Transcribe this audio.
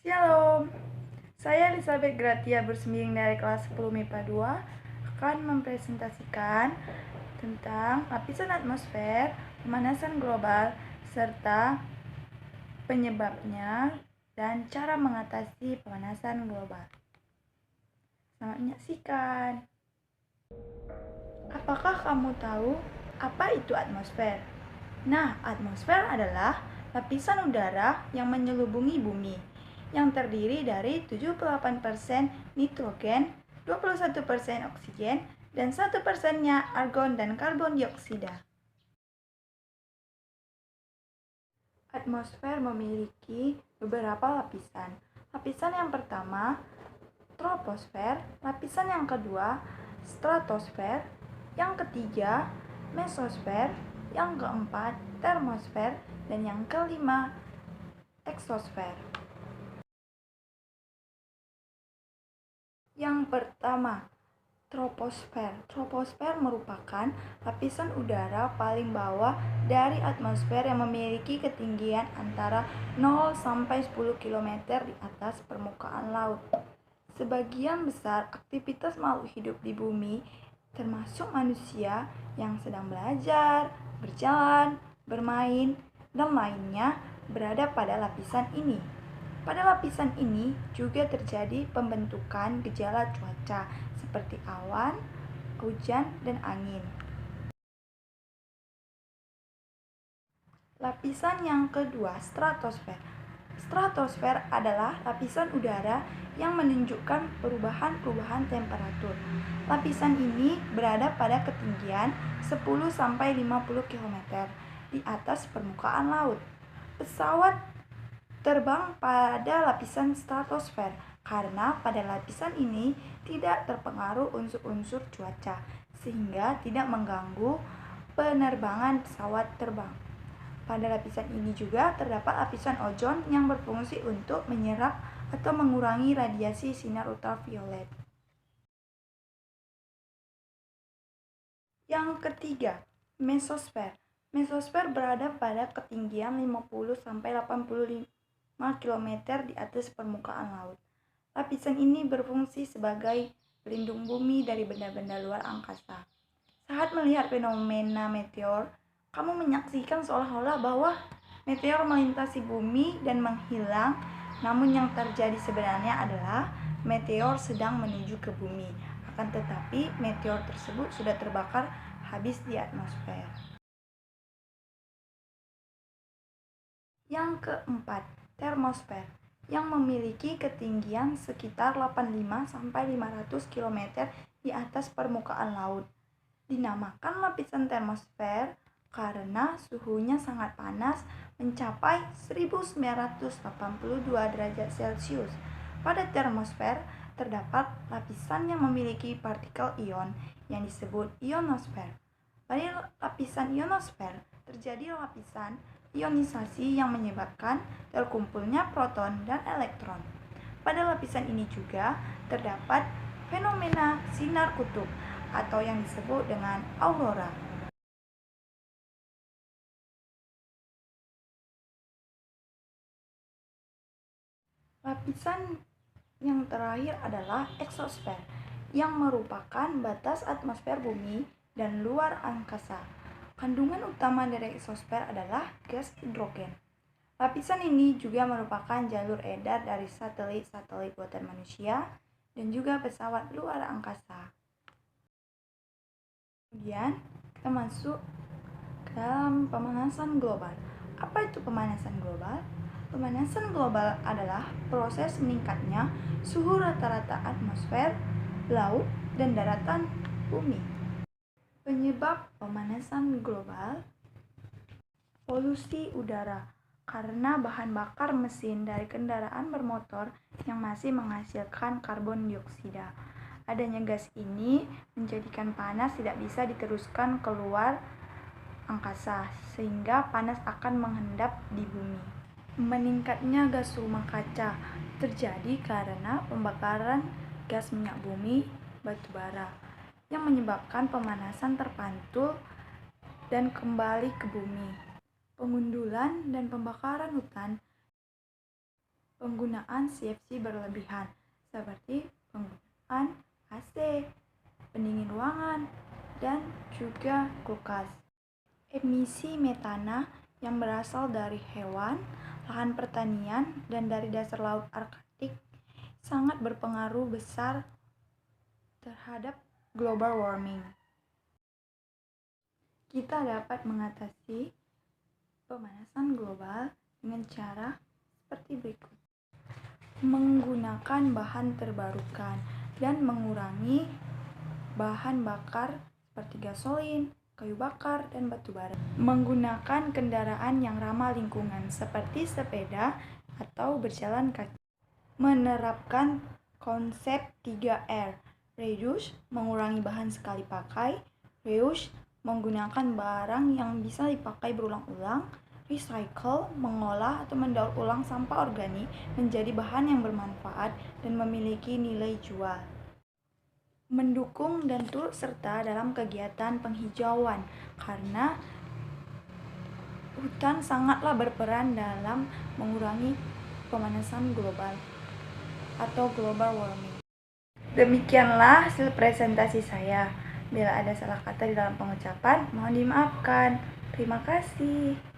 Shalom, saya Elizabeth Gratia bersembiring dari kelas 10 MIPA 2 akan mempresentasikan tentang lapisan atmosfer, pemanasan global, serta penyebabnya dan cara mengatasi pemanasan global. Selamat menyaksikan. Apakah kamu tahu apa itu atmosfer? Nah, atmosfer adalah lapisan udara yang menyelubungi bumi, yang terdiri dari 78% nitrogen, 21% oksigen, dan 1%-nya argon dan karbon dioksida. Atmosfer memiliki beberapa lapisan. Lapisan yang pertama, troposfer, lapisan yang kedua, stratosfer, yang ketiga, mesosfer, yang keempat, termosfer, dan yang kelima, eksosfer. Yang pertama, troposfer. Troposfer merupakan lapisan udara paling bawah dari atmosfer yang memiliki ketinggian antara 0 sampai 10 km di atas permukaan laut. Sebagian besar aktivitas makhluk hidup di bumi, termasuk manusia yang sedang belajar, berjalan, bermain, dan lainnya, berada pada lapisan ini. Pada lapisan ini juga terjadi pembentukan gejala cuaca seperti awan, hujan, dan angin. Lapisan yang kedua, stratosfer. Stratosfer adalah lapisan udara yang menunjukkan perubahan-perubahan temperatur. Lapisan ini berada pada ketinggian 10-50 km di atas permukaan laut. Pesawat terbang pada lapisan stratosfer karena pada lapisan ini tidak terpengaruh unsur-unsur cuaca sehingga tidak mengganggu penerbangan pesawat terbang. Pada lapisan ini juga terdapat lapisan ozon yang berfungsi untuk menyerap atau mengurangi radiasi sinar ultraviolet. Yang ketiga, mesosfer. Mesosfer berada pada ketinggian 50-85 km di atas permukaan laut. Lapisan ini berfungsi sebagai pelindung bumi dari benda-benda luar angkasa. Saat melihat fenomena meteor, kamu menyaksikan seolah-olah bahwa meteor melintasi bumi dan menghilang, namun yang terjadi sebenarnya adalah meteor sedang menuju ke bumi. Akan tetapi, meteor tersebut sudah terbakar habis di atmosfer. Yang keempat, termosfer, yang memiliki ketinggian sekitar 85-500 km di atas permukaan laut. Dinamakan lapisan termosfer karena suhunya sangat panas mencapai 1982 derajat Celcius. Pada termosfer terdapat lapisan yang memiliki partikel ion yang disebut ionosfer. Pada lapisan ionosfer terjadi lapisan ionisasi yang menyebabkan terkumpulnya proton dan elektron. Pada lapisan ini juga terdapat fenomena sinar kutub atau yang disebut dengan aurora. Lapisan yang terakhir adalah eksosfer, yang merupakan batas atmosfer bumi dan luar angkasa. Kandungan utama dari eksosfer adalah gas hidrogen. Lapisan ini juga merupakan jalur edar dari satelit-satelit buatan manusia dan juga pesawat luar angkasa. Kemudian kita masuk ke dalam pemanasan global. Apa itu pemanasan global? Pemanasan global adalah proses meningkatnya suhu rata-rata atmosfer, laut, dan daratan bumi. Penyebab pemanasan global: polusi udara karena bahan bakar mesin dari kendaraan bermotor yang masih menghasilkan karbon dioksida. Adanya gas ini menjadikan panas tidak bisa diteruskan keluar angkasa sehingga panas akan mengendap di bumi. Meningkatnya gas rumah kaca terjadi karena pembakaran gas minyak bumi batu bara yang menyebabkan pemanasan terpantul dan kembali ke bumi. Pengundulan dan pembakaran hutan penggunaan CFC berlebihan, seperti penggunaan AC, pendingin ruangan, dan juga kulkas. Emisi metana yang berasal dari hewan, lahan pertanian, dan dari dasar laut Arktik sangat berpengaruh besar terhadap global warming. Kita dapat mengatasi pemanasan global dengan cara seperti berikut. Menggunakan bahan terbarukan dan mengurangi bahan bakar seperti gasolin, kayu bakar, dan batu bara. Menggunakan kendaraan yang ramah lingkungan seperti sepeda atau berjalan kaki. Menerapkan konsep 3R, reduce, mengurangi bahan sekali pakai, reuse, menggunakan barang yang bisa dipakai berulang-ulang, recycle, mengolah atau mendaur ulang sampah organik menjadi bahan yang bermanfaat dan memiliki nilai jual. Mendukung dan turut serta dalam kegiatan penghijauan, karena hutan sangatlah berperan dalam mengurangi pemanasan global atau global warming. Demikianlah hasil presentasi saya. Bila ada salah kata di dalam pengucapan, mohon dimaafkan. Terima kasih.